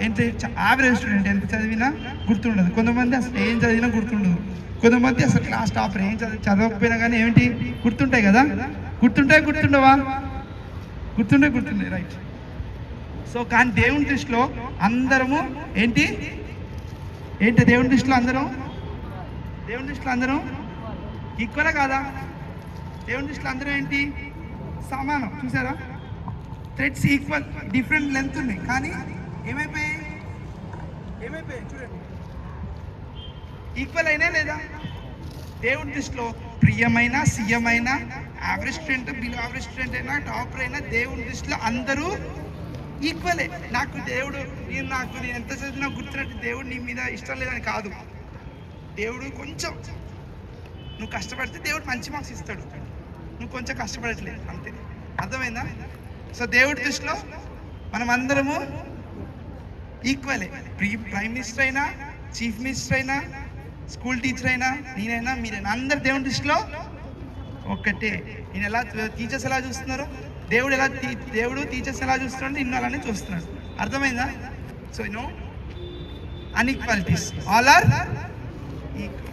ఏంటి average student ఎంత చదివినా గుర్తుండదు, కొంతమంది అసలు ఏం చదివినా గుర్తుండదు, కొంతమంది అసలు క్లాస్ టాపర్ ఏం చదవకపోయినా కానీ ఏంటి గుర్తుంటాయి కదా, గుర్తుండవా? గుర్తుండే రైట్. సో కానీ దేవుని దృష్టిలో అందరము ఏంటి దేవుని దృష్టిలో అందరం ఈక్వలా కాదా? దేవుని దృష్టిలో అందరం ఏంటి సమానం. చూసారా, థ్రెడ్స్ ఈక్వల్, డిఫరెంట్ లెంత్ ఉన్నాయి కానీ ఏమైపోయాయి చూడండి, ఈక్వల్ అయినా లేదా? దేవుని దృష్టిలో ప్రియమైన, సీఎమైన, average student, below average student అయినా, టాపర్ అయినా దేవుని దృష్టిలో అందరూ ఈక్వలే. నేను ఎంత చదివినా గుర్తున్నట్టు దేవుడు నీ మీద ఇష్టం లేదని కాదు. దేవుడు కొంచెం నువ్వు కష్టపడితే దేవుడు మంచి మార్క్స్ ఇస్తాడు, నువ్వు కొంచెం కష్టపడట్లేదు అంతే. అర్థమైందా? సో దేవుడి దృష్టిలో మనం అందరము ఈక్వలే. ప్రైమ్ మినిస్టర్ అయినా, చీఫ్ మినిస్టర్ అయినా, స్కూల్ టీచర్ అయినా, నేనైనా, మీరైనా, అందరు దేవుని దృష్టిలో ఒక్కటే. నేను ఎలా టీచర్స్ ఎలా చూస్తున్నారు, దేవుడు టీచర్స్ ఎలా చూస్తున్నాడు, నిన్ను అలానే చూస్తున్నాడు. అర్థమైందా? So inequalities, all are equal.